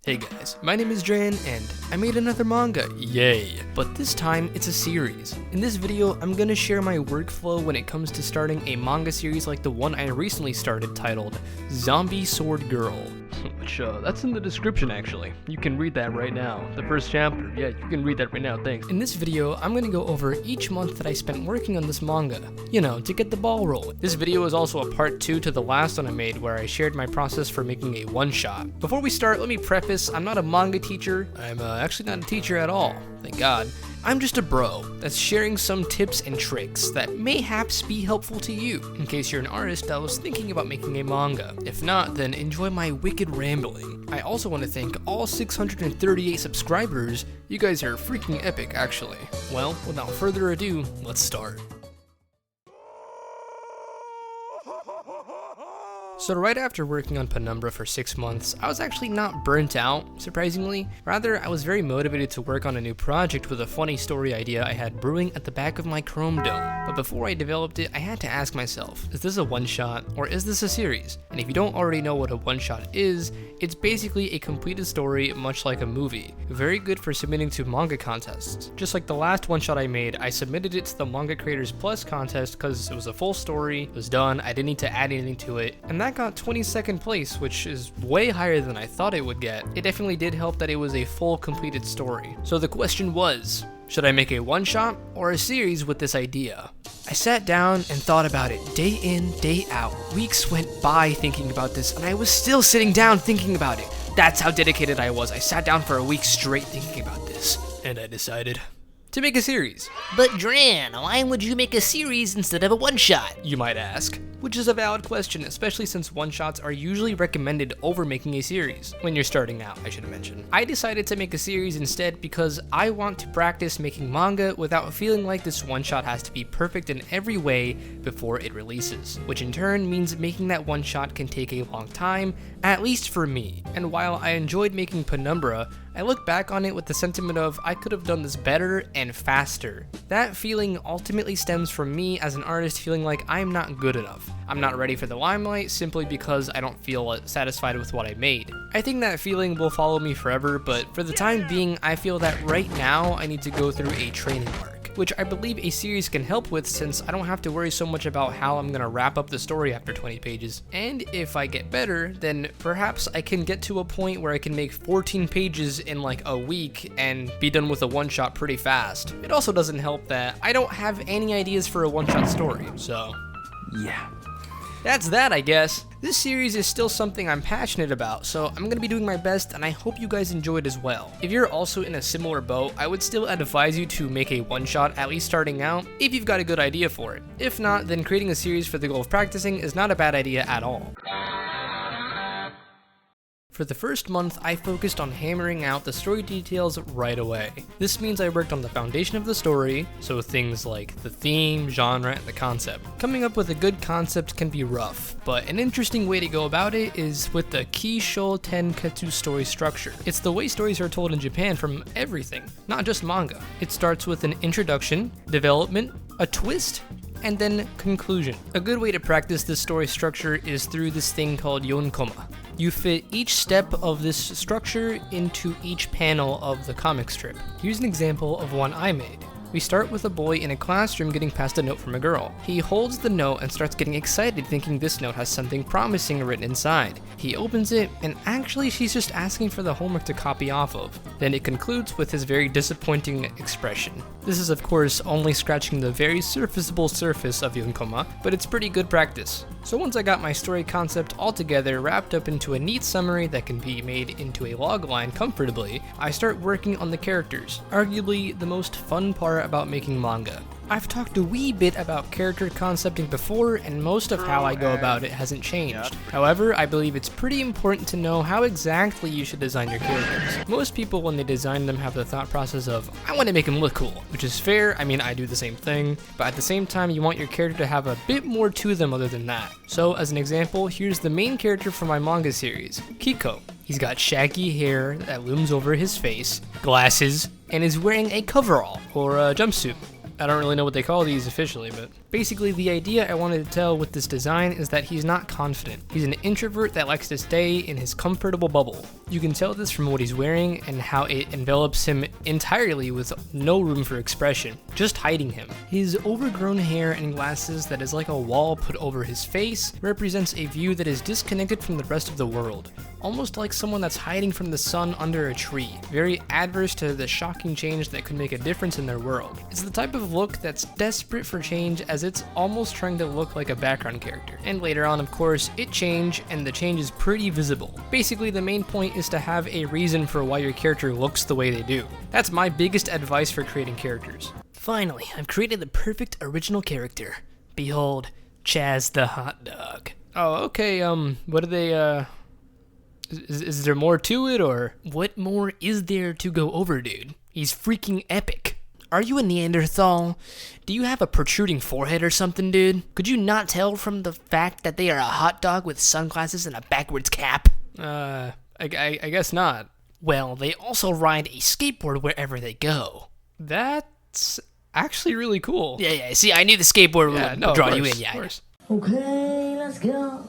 Hey guys, my name is Dran, and I made another manga, yay! But this time, it's a series. In this video, I'm gonna share my workflow when it comes to starting a manga series like the one I recently started titled Zombie Sword Girl. Which, that's in the description actually. You can read that right now. The first chapter, yeah, you can read that right now, thanks. In this video, I'm gonna go over each month that I spent working on this manga, you know, to get the ball rolling. This video is also a part 2 to the last one I made where I shared my process for making a one-shot. Before we start, let me preface, I'm not a manga teacher. I'm actually not a teacher at all, thank God. I'm just a bro that's sharing some tips and tricks that mayhaps be helpful to you, in case you're an artist that was thinking about making a manga. If not, then enjoy my wicked rambling. I also want to thank all 638 subscribers. You guys are freaking epic, actually. Well, without further ado, let's start. So right after working on Penumbra for 6 months, I was actually not burnt out, surprisingly. Rather, I was very motivated to work on a new project with a funny story idea I had brewing at the back of my Chrome dome. But before I developed it, I had to ask myself, is this a one-shot or is this a series? And if you don't already know what a one-shot is, it's basically a completed story much like a movie. Very good for submitting to manga contests. Just like the last one-shot I made, I submitted it to the Manga Creators Plus contest because it was a full story, it was done, I didn't need to add anything to it, and that got 22nd place, which is way higher than I thought it would get. It definitely did help that it was a full completed story. So the question was, should I make a one-shot or a series with this idea? I sat down and thought about it day in, day out. Weeks went by thinking about this, and I was still sitting down thinking about it. That's how dedicated I was. I sat down for a week straight thinking about this, and I decided to make a series. But Dran, why would you make a series instead of a one-shot? You might ask. Which is a valid question, especially since one-shots are usually recommended over making a series. When you're starting out, I should mention. I decided to make a series instead because I want to practice making manga without feeling like this one-shot has to be perfect in every way before it releases. Which in turn means making that one-shot can take a long time, at least for me. And while I enjoyed making Penumbra, I look back on it with the sentiment of I could have done this better and faster. That feeling ultimately stems from me as an artist feeling like I'm not good enough. I'm not ready for the limelight simply because I don't feel satisfied with what I made. I think that feeling will follow me forever, but for the time being, I feel that right now I need to go through a training arc, which I believe a series can help with since I don't have to worry so much about how I'm gonna wrap up the story after 20 pages. And if I get better, then perhaps I can get to a point where I can make 14 pages in like a week and be done with a one-shot pretty fast. It also doesn't help that I don't have any ideas for a one-shot story, so yeah. That's that, I guess. This series is still something I'm passionate about, so I'm gonna be doing my best and I hope you guys enjoy it as well. If you're also in a similar boat, I would still advise you to make a one-shot, at least starting out, if you've got a good idea for it. If not, then creating a series for the goal of practicing is not a bad idea at all. For the first month, I focused on hammering out the story details right away. This means I worked on the foundation of the story, so things like the theme, genre, and the concept. Coming up with a good concept can be rough, but an interesting way to go about it is with the Kisho Tenketsu story structure. It's the way stories are told in Japan from everything, not just manga. It starts with an introduction, development, a twist, and then conclusion. A good way to practice this story structure is through this thing called yonkoma. You fit each step of this structure into each panel of the comic strip. Here's an example of one I made. We start with a boy in a classroom getting past a note from a girl. He holds the note and starts getting excited thinking this note has something promising written inside. He opens it and actually she's just asking for the homework to copy off of. Then it concludes with his very disappointing expression. This is of course only scratching the very surfaceable surface of yonkoma, but it's pretty good practice. So once I got my story concept all together, wrapped up into a neat summary that can be made into a logline comfortably, I start working on the characters, arguably the most fun part about making manga. I've talked a wee bit about character concepting before, and most of how I go about it hasn't changed. However, I believe it's pretty important to know how exactly you should design your characters. Most people, when they design them, have the thought process of, I want to make them look cool, which is fair. I mean, I do the same thing, but at the same time, you want your character to have a bit more to them other than that. So, as an example, here's the main character from my manga series, Kiko. He's got shaggy hair that looms over his face, glasses, and is wearing a coverall, or a jumpsuit. I don't really know what they call these officially, but Basically, the idea I wanted to tell with this design is that he's not confident. He's an introvert that likes to stay in his comfortable bubble. You can tell this from what he's wearing and how it envelops him entirely with no room for expression, just hiding him. His overgrown hair and glasses that is like a wall put over his face represents a view that is disconnected from the rest of the world, almost like someone that's hiding from the sun under a tree, very adverse to the shocking change that could make a difference in their world. It's the type of look that's desperate for change, as it's almost trying to look like a background character. And later on, of course, it changed, and the change is pretty visible. Basically, the main point is to have a reason for why your character looks the way they do. That's my biggest advice for creating characters. Finally, I've created the perfect original character. Behold, Chaz the Hot Dog. Oh, okay, what are they, Is there more to it, or? What more is there to go over, dude? He's freaking epic. Are you a Neanderthal? Do you have a protruding forehead or something, dude? Could you not tell from the fact that they are a hot dog with sunglasses and a backwards cap? I guess not. Well, they also ride a skateboard wherever they go. That's actually really cool. Yeah, see, I knew the skateboard would draw you in, yeah. Okay, let's go.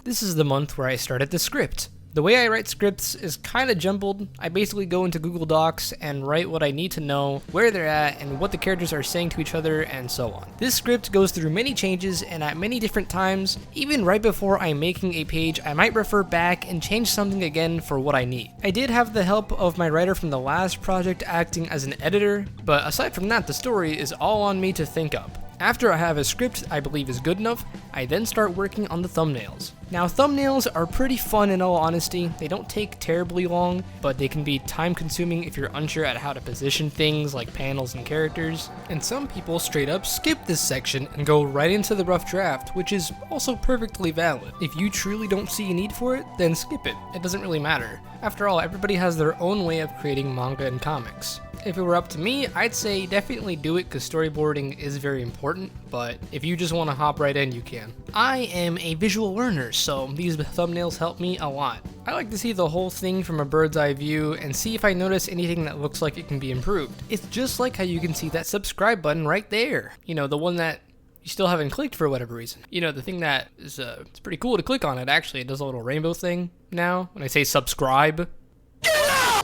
This is the month where I started the script. The way I write scripts is kind of jumbled. I basically go into Google Docs and write what I need to know, where they're at, and what the characters are saying to each other, and so on. This script goes through many changes and at many different times. Even right before I'm making a page, I might refer back and change something again for what I need. I did have the help of my writer from the last project acting as an editor, but aside from that, the story is all on me to think up. After I have a script I believe is good enough, I then start working on the thumbnails. Now, thumbnails are pretty fun in all honesty. They don't take terribly long, but they can be time consuming if you're unsure at how to position things like panels and characters. And some people straight up skip this section and go right into the rough draft, which is also perfectly valid. If you truly don't see a need for it, then skip it. It doesn't really matter. After all, everybody has their own way of creating manga and comics. If it were up to me, I'd say definitely do it because storyboarding is very important, but if you just want to hop right in, you can. I am a visual learner, so these thumbnails help me a lot. I like to see the whole thing from a bird's eye view and see if I notice anything that looks like it can be improved. It's just like how you can see that subscribe button right there. You know, the one that you still haven't clicked for whatever reason. You know, the thing that is, it's pretty cool to click on it, actually. It does a little rainbow thing now when I say subscribe.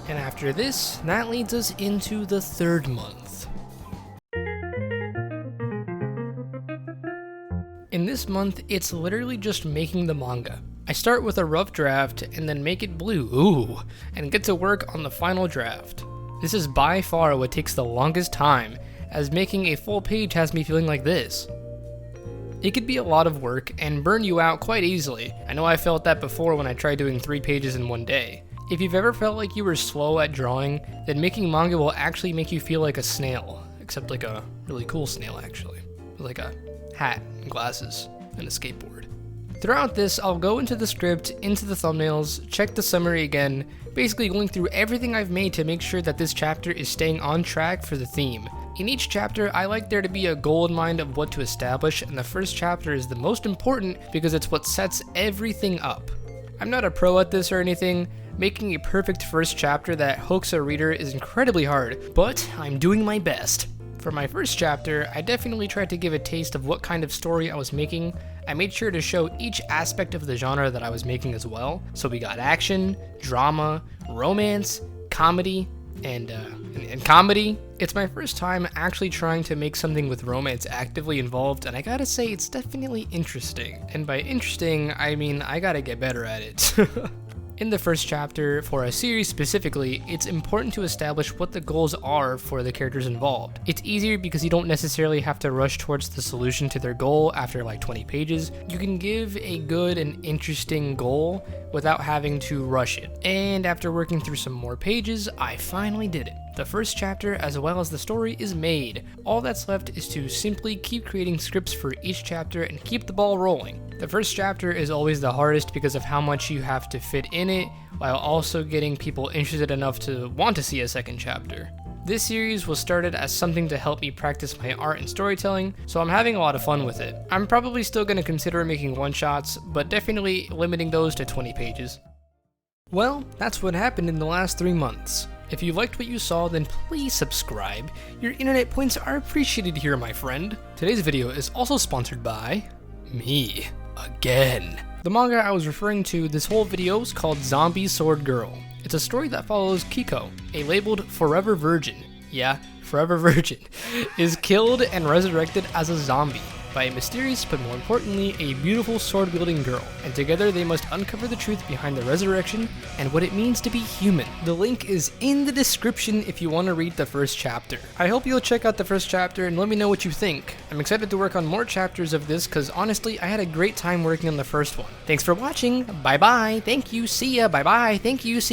And after this, that leads us into the third month. In this month, it's literally just making the manga. I start with a rough draft and then make it blue, and get to work on the final draft. This is by far what takes the longest time, as making a full page has me feeling like this. It could be a lot of work and burn you out quite easily. I know I felt that before when I tried doing 3 pages in one day. If you've ever felt like you were slow at drawing, then making manga will actually make you feel like a snail, except like a really cool snail actually, with like a hat and glasses and a skateboard. Throughout this, I'll go into the script, into the thumbnails, check the summary again, basically going through everything I've made to make sure that this chapter is staying on track for the theme. In each chapter, I like there to be a goal in mind of what to establish, and the first chapter is the most important because it's what sets everything up. I'm not a pro at this or anything. Making a perfect first chapter that hooks a reader is incredibly hard, but I'm doing my best. For my first chapter, I definitely tried to give a taste of what kind of story I was making. I made sure to show each aspect of the genre that I was making as well. So we got action, drama, romance, comedy, and comedy. It's my first time actually trying to make something with romance actively involved, and I gotta say it's definitely interesting. And by interesting, I mean I gotta get better at it. In the first chapter, for a series specifically, it's important to establish what the goals are for the characters involved. It's easier because you don't necessarily have to rush towards the solution to their goal after like 20 pages. You can give a good and interesting goal without having to rush it. And after working through some more pages, I finally did it. The first chapter, as well as the story, is made. All that's left is to simply keep creating scripts for each chapter and keep the ball rolling. The first chapter is always the hardest because of how much you have to fit in it, while also getting people interested enough to want to see a second chapter. This series was started as something to help me practice my art and storytelling, so I'm having a lot of fun with it. I'm probably still going to consider making one-shots, but definitely limiting those to 20 pages. Well, that's what happened in the last 3 months. If you liked what you saw, then please subscribe. Your internet points are appreciated here, my friend. Today's video is also sponsored by me, again. The manga I was referring to this whole video is called Zombie Sword Girl. It's a story that follows Kiko, a labeled forever virgin, yeah, forever virgin, is killed and resurrected as a zombie by a mysterious but more importantly a beautiful sword-wielding girl, and together they must uncover the truth behind the resurrection and what it means to be human. The link is in the description if you want to read the first chapter. I hope you'll check out the first chapter and let me know what you think. I'm excited to work on more chapters of this because honestly I had a great time working on the first one. Thanks for watching, bye bye, thank you, see ya, bye bye, thank you, see ya.